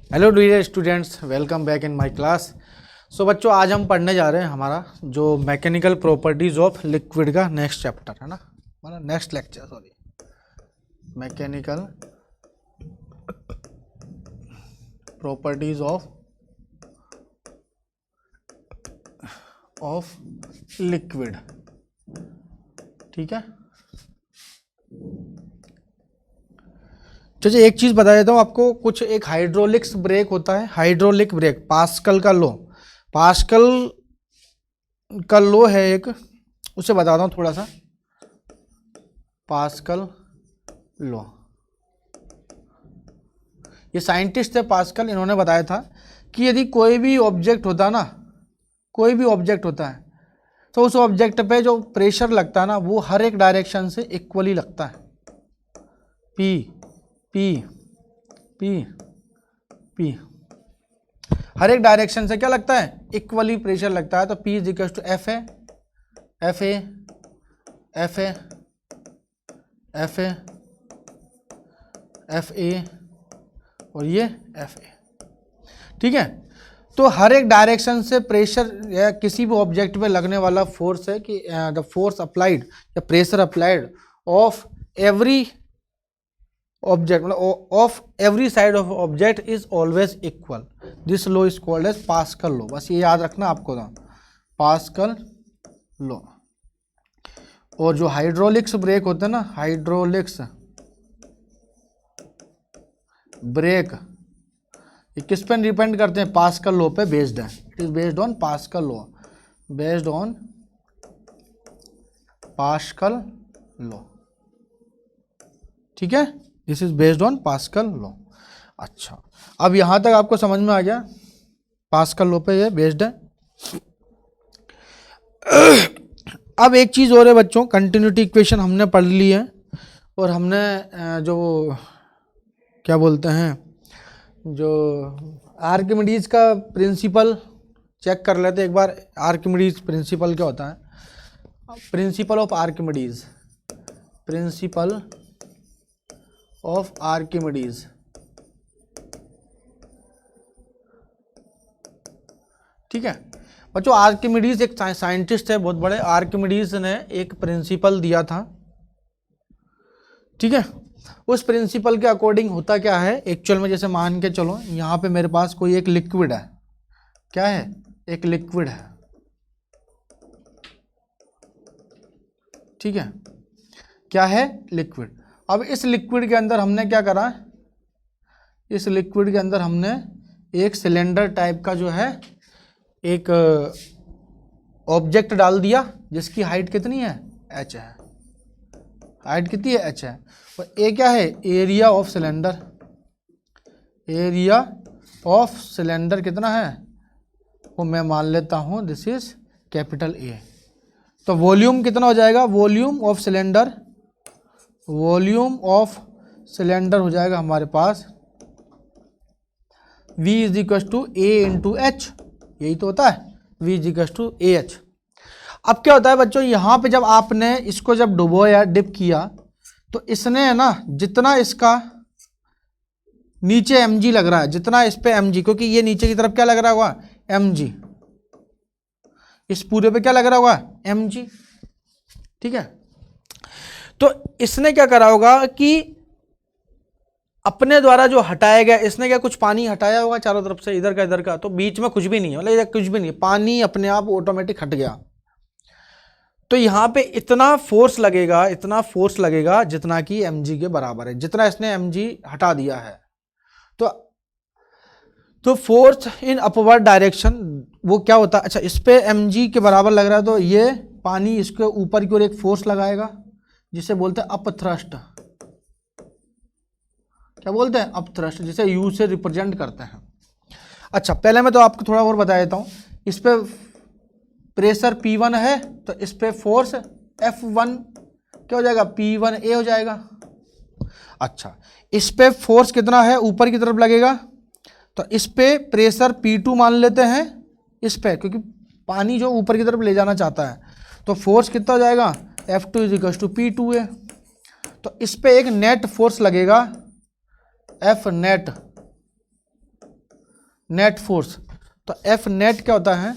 Hello dear students, welcome back in my class. So बच्चों, आज हम पढ़ने जा रहे हैं हमारा जो मैकेनिकल प्रॉपर्टीज ऑफ लिक्विड का नेक्स्ट चैप्टर है ना, मतलब next lecture, sorry, mechanical properties of liquid. ठीक है, चलिए एक चीज़ बता देता हूँ आपको। कुछ एक हाइड्रोलिक्स ब्रेक होता है, हाइड्रोलिक ब्रेक, पास्कल का लॉ, पास्कल का लॉ है एक, उसे बताता हूँ थोड़ा सा। पास्कल लॉ, ये साइंटिस्ट है पास्कल, इन्होंने बताया था कि यदि कोई भी ऑब्जेक्ट होता है ना, कोई भी ऑब्जेक्ट होता है, तो उस ऑब्जेक्ट पे जो प्रेशर लगता है ना, वो हर एक डायरेक्शन से इक्वली लगता है। पी पी पी पी, हर एक डायरेक्शन से क्या लगता है, इक्वली प्रेशर लगता है। तो P is equal to F A F A F A F A F A और ये एफ ए। ठीक है, तो हर एक डायरेक्शन से प्रेशर या किसी भी ऑब्जेक्ट पे लगने वाला फोर्स है कि द फोर्स अप्लाइड या pressure applied of every object, मतलब of every side of object is always equal. This law is called as Pascal law. बस ये याद रखना आपको था, पास्कल लॉ। और जो हाइड्रोलिक्स ब्रेक होते हैं ना, हाइड्रोलिक्स ब्रेक, ये किस पे डिपेंड करते हैं, पास्कल लॉ पे बेस्ड है। It is based on pascal law, based on pascal law. ठीक है, this is based on pascal law. अच्छा, अब यहां तक आपको समझ में आ गया, पास्कल लॉ पे ये बेस्ड है। अब एक चीज और है बच्चों, कंटिन्यूटी इक्वेशन हमने पढ़ ली है, और हमने जो क्या बोलते हैं, जो आर्किमिडीज का प्रिंसिपल चेक कर लेते एक बार। आर्किमिडीज प्रिंसिपल क्या होता है, principal of Archimedes, principal of Archimedes. ठीक है बच्चों, आर्किमिडीज एक साइंटिस्ट है बहुत बड़े, आर्किमिडीज ने एक प्रिंसिपल दिया था। ठीक है, उस प्रिंसिपल के अकॉर्डिंग होता क्या है एक्चुअल में, जैसे मान के चलो यहाँ पे मेरे पास कोई एक लिक्विड है, क्या है, एक लिक्विड है। ठीक है, क्या है, लिक्विड। अब इस लिक्विड के अंदर हमने क्या करा, इस लिक्विड के अंदर हमने एक सिलेंडर टाइप का जो है एक ऑब्जेक्ट डाल दिया, जिसकी हाइट कितनी है, h है। हाइट कितनी है, h है। और ए क्या है, area of cylinder, area of cylinder कितना है, वो मैं मान लेता हूँ दिस इज कैपिटल ए। तो वॉल्यूम कितना हो जाएगा, volume of cylinder, volume of cylinder हो जाएगा हमारे पास V is equal to A into H, यही तो होता है, V is equal to A H. अब क्या होता है बच्चों, यहाँ पे जब आपने इसको जब डुबोया, डिप किया, तो इसने है ना, जितना इसका नीचे mg लग रहा है, जितना इस पे mg, क्योंकि ये नीचे की तरफ क्या लग रहा होगा, mg, इस पूरे पे क्या लग रहा होगा, mg। ठीक है, तो इसने क्या करा होगा कि अपने द्वारा जो हटाया गया, इसने क्या कुछ पानी हटाया होगा चारों तरफ से, इधर का इधर का, तो बीच में कुछ भी नहीं है, मतलब इधर कुछ भी नहीं है, पानी अपने आप ऑटोमेटिक हट गया। तो यहाँ पे इतना फोर्स लगेगा, इतना फोर्स लगेगा जितना कि mg के बराबर है, जितना इसने mg हटा दिया है। तो फोर्स इन अपवर्ड डायरेक्शन वो क्या होता है, अच्छा इस पे mg के बराबर लग रहा है, तो ये पानी इसके ऊपर की ओर एक फोर्स लगाएगा, जिसे बोलते हैं अपथ्रस्ट। क्या बोलते हैं, अपथ्रस्ट, जिसे U से रिप्रेजेंट करते हैं। अच्छा, पहले मैं तो आपको थोड़ा और बता देता हूँ। इस पे प्रेशर P1 है, तो इस पे फोर्स F1 क्या हो जाएगा, P1A हो जाएगा। अच्छा, इस पे फोर्स कितना है, ऊपर की तरफ लगेगा, तो इस पे प्रेशर P2 मान लेते हैं, इस पे, क्योंकि पानी जो ऊपर की तरफ ले जाना चाहता है, तो फोर्स कितना हो जाएगा, F2 is equal to P2A। तो इस पे एक नेट फोर्स लगेगा, F नेट, नेट फोर्स, तो एफ नेट क्या होता है,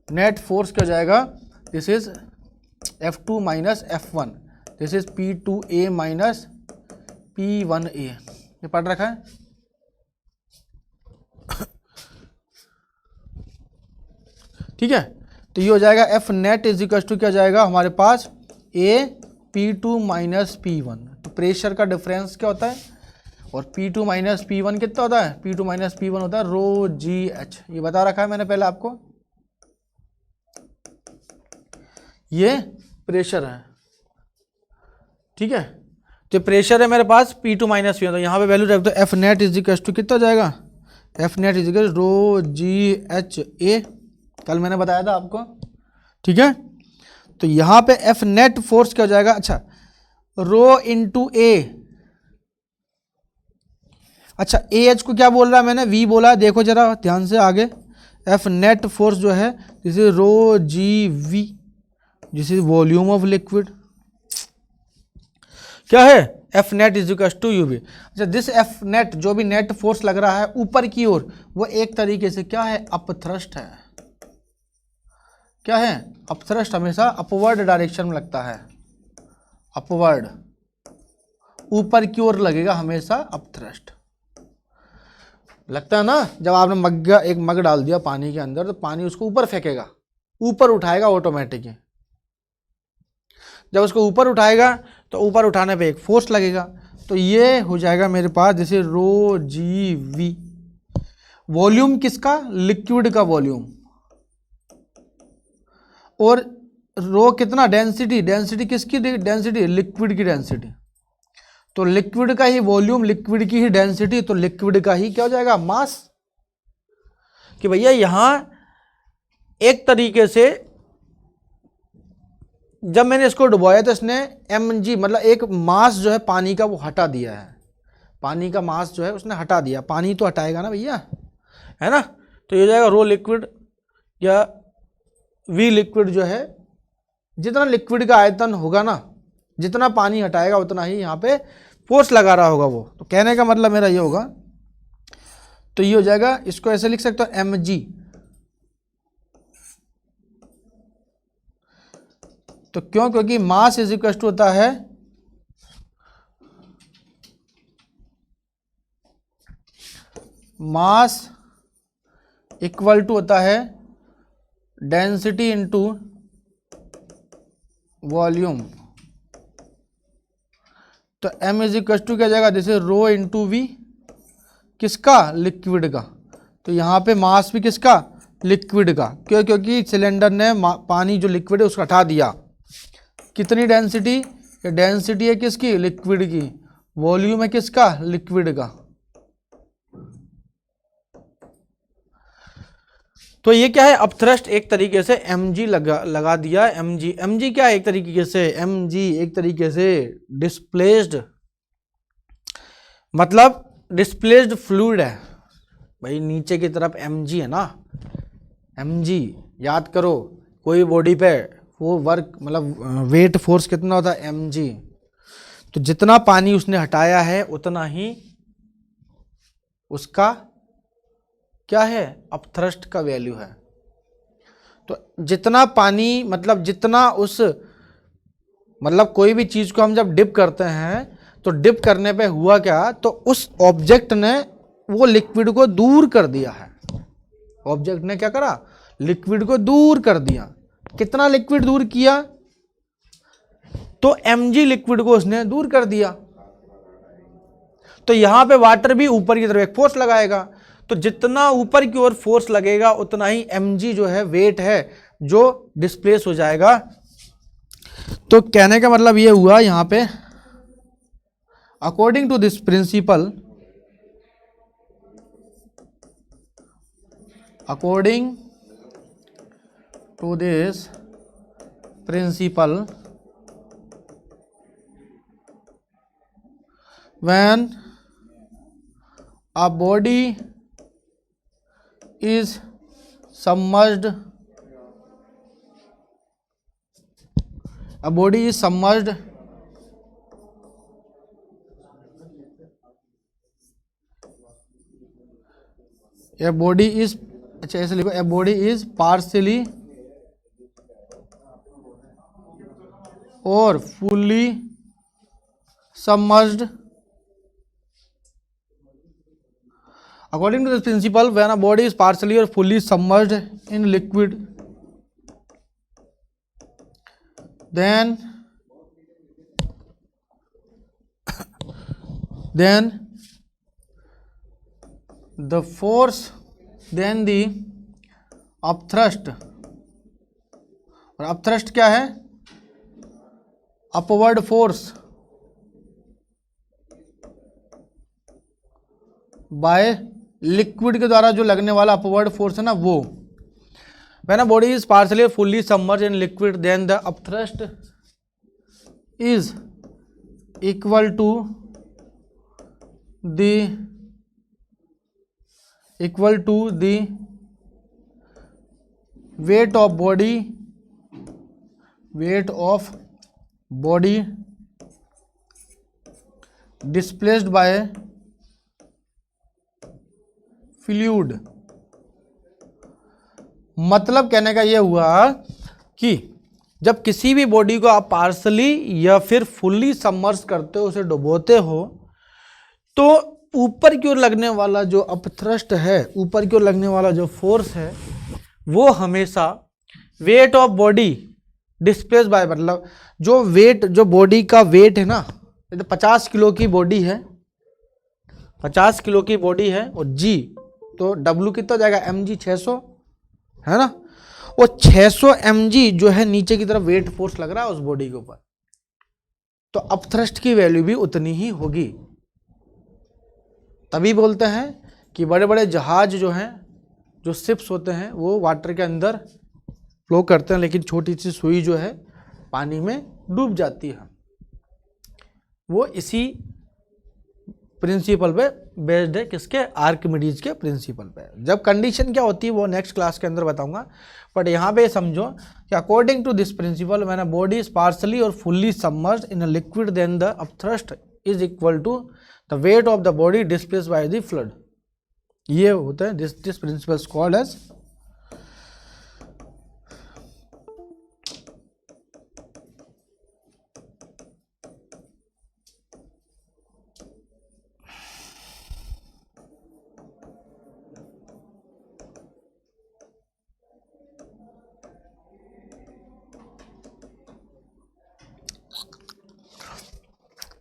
नेट फोर्स क्या हो जाएगा, this is F2 minus F1, this is P2A minus P1A, ये पढ़ रखा है। ठीक है, तो ये हो जाएगा F net is equal to क्या हो जाएगा हमारे पास A P2 माइनस P1, तो प्रेशर का डिफरेंस क्या होता है, और P2 माइनस P1 कितना होता है, P2 माइनस P1 होता है रो जी एच, ये बता रखा है मैंने पहले आपको, ये प्रेशर है। ठीक है, तो प्रेशर है मेरे पास P2 माइनस P1, तो यहाँ पे वैल्यू रख दो, F net is equal to कितना हो जाएगा, F net is equal rho G H A, कल मैंने बताया था आपको। ठीक है, तो यहाँ पे एफ नेट फोर्स क्या हो जाएगा, अच्छा रो इंटू ए, अच्छा ए एच को क्या बोल रहा है मैंने, वी बोला है, देखो जरा ध्यान से आगे, एफ नेट फोर्स जो है this is rho G V, this is volume of liquid, क्या है F net is equal to U V. अच्छा दिस एफ नेट जो भी नेट फोर्स लग रहा है ऊपर की ओर, वो एक तरीके से क्या है, अपथ्रस्ट है, क्या है अपथ्रस्ट, हमेशा अपवर्ड डायरेक्शन में लगता है, अपवर्ड ऊपर की ओर लगेगा हमेशा अपथ्रस्ट लगता है ना। जब आपने मग्गा एक मग डाल दिया पानी के अंदर, तो पानी उसको ऊपर फेंकेगा, ऊपर उठाएगा ऑटोमेटिक ही, जब उसको ऊपर उठाएगा तो ऊपर उठाने पे एक फोर्स लगेगा, तो ये हो जाएगा मेरे पास जैसे रो जी वी, वॉल्यूम किसका, लिक्विड का वॉल्यूम, और रो कितना, डेंसिटी, डेंसिटी किसकी, डेंसिटी लिक्विड की डेंसिटी, तो लिक्विड का ही वॉल्यूम, लिक्विड की ही डेंसिटी, तो लिक्विड का ही क्या हो जाएगा मास, कि भैया यहां एक तरीके से जब मैंने इसको डुबोया तो इसने mg मतलब एक मास जो है पानी का वो हटा दिया है, पानी का मास जो है उसने हटा दिया, पानी तो हटाएगा ना भैया, है ना, तो ये हो जाएगा रो लिक्विड या वी लिक्विड जो है, जितना लिक्विड का आयतन होगा ना, जितना पानी हटाएगा उतना ही यहाँ पे फोर्स लगा रहा होगा वो, तो कहने का मतलब मेरा ये होगा, तो ये हो जाएगा, इसको ऐसे लिख सकते हो mg, तो क्यों, क्योंकि मास इज इक्वल टू होता है मास इक्वल टू होता है डेंसिटी इनटू वॉल्यूम, तो m इज इक्वल टू क्या जाएगा, जैसे रो इंटू वी, किसका, लिक्विड का, तो यहाँ पे मास भी किसका, लिक्विड का, क्यों, क्योंकि सिलेंडर ने पानी जो लिक्विड है उसका हटा दिया, कितनी डेंसिटी, ये डेंसिटी है किसकी, लिक्विड की, वॉल्यूम है किसका, लिक्विड का, तो ये क्या है अपथ्रस्ट, एक तरीके से mg लगा दिया, mg क्या है, एक तरीके से mg एक तरीके से डिस्प्लेस्ड, मतलब डिस्प्लेस्ड फ्लूइड है भाई, नीचे की तरफ mg है ना, mg याद करो, कोई बॉडी पे वो वर्क मतलब वेट फोर्स कितना होता है mg, तो जितना पानी उसने हटाया है उतना ही उसका क्या है, अपथ्रस्ट का वैल्यू है, तो जितना पानी मतलब जितना उस मतलब कोई भी चीज को हम जब डिप करते हैं, तो डिप करने पे हुआ क्या, तो उस ऑब्जेक्ट ने वो लिक्विड को दूर कर दिया है, ऑब्जेक्ट ने क्या करा, लिक्विड को दूर कर दिया, कितना लिक्विड दूर किया, तो mg लिक्विड को उसने दूर कर दिया, तो यहां पे वाटर भी ऊपर की तरफ एक फोर्स लगाएगा, तो जितना ऊपर की ओर फोर्स लगेगा उतना ही mg जो है वेट है जो डिस्प्लेस हो जाएगा, तो कहने का मतलब ये हुआ यहां पे, according to this principle, according to this principle, when a body is submerged, a body is submerged a body is, अच्छा ऐसे लिखो, ए बॉडी इज पार्शियली और fully submerged according to this principle when a body is partially or fully submerged in liquid, then the force, then the upthrust, और upthrust क्या है, upward force by liquid के द्वारा जो लगने वाला upward force है ना वो, when a body is partially fully submerged in liquid then the upthrust is equal to the weight of body displaced by fluid. मतलब कहने का यह हुआ कि जब किसी भी बॉडी को आप पार्शली या फिर फुल्ली सबमर्ज करते हो, उसे डुबोते हो, तो ऊपर की ओर लगने वाला जो अपथ्रस्ट है, ऊपर की ओर लगने वाला जो फोर्स है, वो हमेशा weight of body displace bye, मतलब जो वेट, जो बॉडी का वेट है ना, तो 50 किलो की बॉडी है, 50 किलो की बॉडी है, और जी तो W कितना जाएगा, mg 600 है ना, वो 600 mg जो है नीचे की तरफ वेट फोर्स लग रहा है उस बॉडी के ऊपर, तो अपथ्रस्ट की वैल्यू भी उतनी ही होगी। तभी बोलते हैं कि बड़े बड़े जहाज जो हैं, जो शिप्स होते हैं, वो वाटर के अंदर फ्लो करते हैं, लेकिन छोटी सी सुई जो है पानी में डूब जाती है। वो इसी प्रिंसिपल पे बेस्ड है, किसके, आर्किमिडीज के प्रिंसिपल पे। जब कंडीशन क्या होती है वो नेक्स्ट क्लास के अंदर बताऊंगा, बट यहाँ पे समझो कि according to this principle when a body is partially और fully submerged in a liquid then the upthrust is equal to the weight of the body displaced by the fluid. ये होता है this principle is called as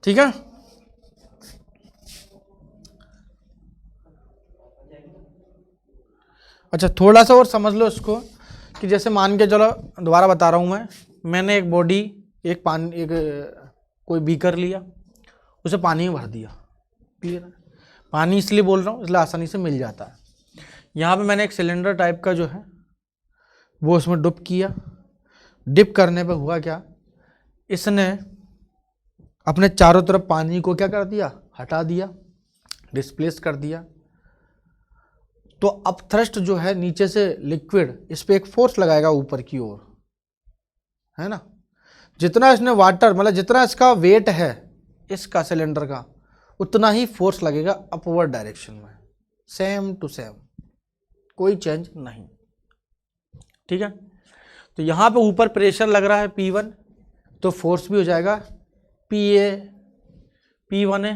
ठीक है। अच्छा थोड़ा सा और समझ लो इसको, कि जैसे मान के चलो, दोबारा बता रहा हूँ मैंने एक बॉडी, एक कोई बीकर लिया, उसे पानी में भर दिया, क्लियर है, पानी इसलिए बोल रहा हूँ इसलिए आसानी से मिल जाता है। यहाँ पे मैंने एक सिलेंडर टाइप का जो है वो उसमें डिप किया, डिप करने पे हुआ क्या, इसने अपने चारों तरफ पानी को क्या कर दिया, हटा दिया, डिस्प्लेस कर दिया। तो अपथ्रस्ट जो है नीचे से लिक्विड, इस पे एक फोर्स लगाएगा ऊपर की ओर, है ना, जितना इसने वाटर, मतलब जितना इसका वेट है इसका सिलेंडर का, उतना ही फोर्स लगेगा अपवर्ड डायरेक्शन में, सेम टू सेम, कोई चेंज नहीं, ठीक है। तो यहाँ पे ऊपर प्रेशर लग रहा है P1, तो फोर्स भी हो जाएगा P1 है।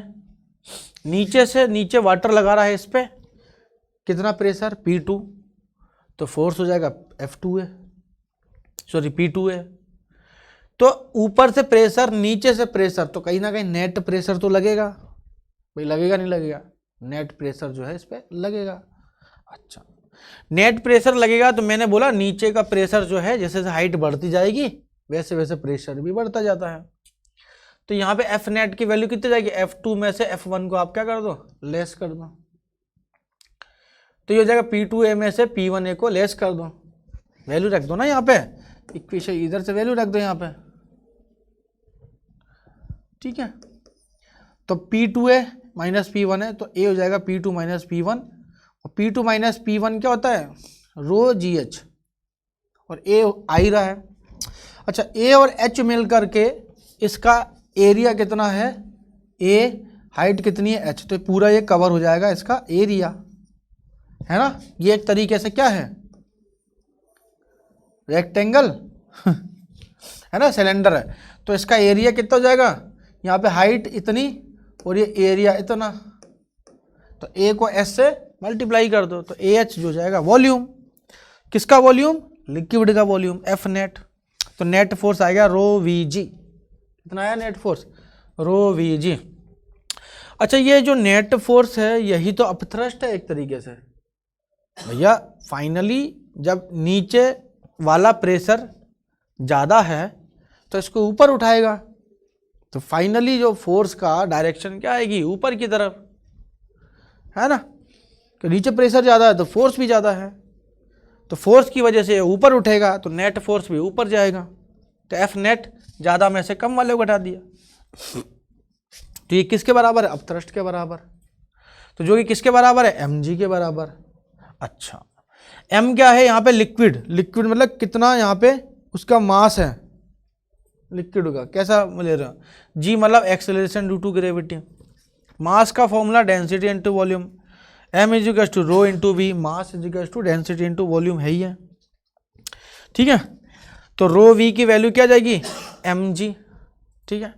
नीचे से, नीचे वाटर लगा रहा है इस पे, कितना प्रेशर P2, तो फोर्स हो जाएगा F2 है, सॉरी P2 है। तो ऊपर से प्रेशर, नीचे से प्रेशर, तो कहीं ना कहीं नेट प्रेशर तो लगेगा भाई, लगेगा नहीं लगेगा, नेट प्रेशर जो है इस पे लगेगा। अच्छा नेट प्रेशर लगेगा, तो मैंने बोला नीचे का प्रेशर जो है जैसे जैसे हाइट बढ़ती जाएगी वैसे वैसे प्रेशर भी बढ़ता जाता है। तो यहाँ पे एफ नेट की वैल्यू कितनी जाएगी, F2 में से F1 को आप क्या कर दो, लेस कर दो, तो ये हो जाएगा P2A में से P1A को लेस कर दो, वैल्यू रख दो ना यहाँ पे, इक्वेशन इधर से वैल्यू रख दो यहाँ पे, ठीक है। तो P2A माइनस P1 है, तो A हो जाएगा P2 माइनस P1, और P2 माइनस P1 क्या होता है, रो GH, और A आ ही रहा है। अच्छा A और H मिल करके इसका एरिया कितना है, A हाइट कितनी है H, तो पूरा ये कवर हो जाएगा इसका एरिया, है ना, ये एक तरीके से क्या है, रेक्टेंगल है ना, सिलेंडर है। तो इसका एरिया कितना हो जाएगा, यहाँ पे हाइट इतनी और ये एरिया इतना, तो ए को एस से मल्टीप्लाई कर दो तो ए एच जो जाएगा वॉल्यूम, किसका वॉल्यूम, लिक्विड का वॉल्यूम, एफ नेट। तो नेट फोर्स आएगा रो वी जी, कितना आया नेट फोर्स, रो वी जी। अच्छा ये जो नेट फोर्स है यही तो अपथ्रस्ट है एक तरीके से भैया। फाइनली जब नीचे वाला प्रेशर ज़्यादा है तो इसको ऊपर उठाएगा, तो फाइनली जो फोर्स का डायरेक्शन क्या आएगी, ऊपर की तरफ, है ना। तो नीचे प्रेशर ज़्यादा है तो फोर्स भी ज़्यादा है, तो फोर्स की वजह से ऊपर उठेगा तो नेट फोर्स भी ऊपर जाएगा। तो एफ नेट ज़्यादा में से कम वाले को घटा दिया, तो ये किसके बराबर है, अपथ्रस्ट के बराबर। तो जो कि किसके बराबर है, एम जी के बराबर। अच्छा एम क्या है यहाँ पे, लिक्विड, लिक्विड मतलब कितना यहाँ पे उसका मास है लिक्विड का, कैसा ले रहा, जी मतलब acceleration due to gravity. Mass का formula density into volume, M is equal to rho into V, mass is equal to density into volume है ही है, ठीक है। तो रो वी की वैल्यू क्या जाएगी, एम जी, ठीक है।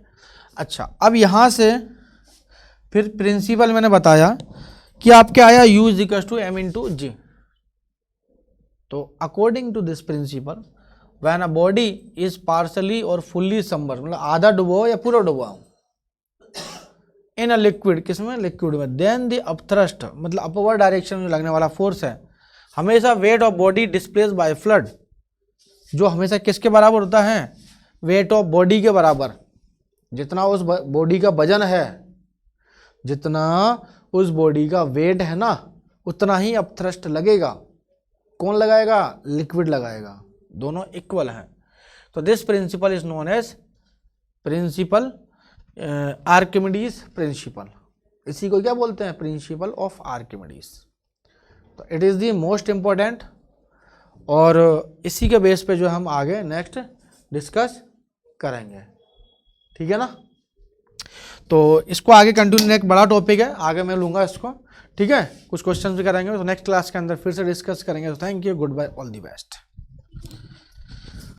अच्छा अब यहाँ से फिर प्रिंसिपल मैंने बताया कि आपके आया U is equal to M into G. तो according to this principle when a body is partially और फुल्ली सबमर्ज्ड, मतलब आधा डुबो या पूरा डुबा इन अ लिक्विड, किसमें, लिक्विड में, देन द अपथ्रस्ट मतलब अपवर्ड डायरेक्शन में लगने वाला फोर्स है हमेशा weight of body displace by fluid, जो हमेशा किसके बराबर होता है, वेट ऑफ बॉडी के बराबर। जितना उस बॉडी का वजन है, जितना उस बॉडी का वेट है ना, उतना ही अपथ्रस्ट लगेगा। कौन लगाएगा, लिक्विड लगाएगा, दोनों इक्वल हैं। तो this principle is known as principle Archimedes principle, इसी को क्या बोलते हैं, प्रिंसिपल ऑफ आर्किमिडीज। तो it is the most important, और इसी के बेस पे जो हम आगे नेक्स्ट डिस्कस करेंगे, ठीक है ना। तो इसको आगे कंटिन्यू, एक बड़ा टॉपिक है, आगे मैं लूँगा इसको, ठीक है। कुछ क्वेश्चन भी करेंगे तो नेक्स्ट क्लास के अंदर फिर से डिस्कस करेंगे। तो thank you, goodbye, all the best.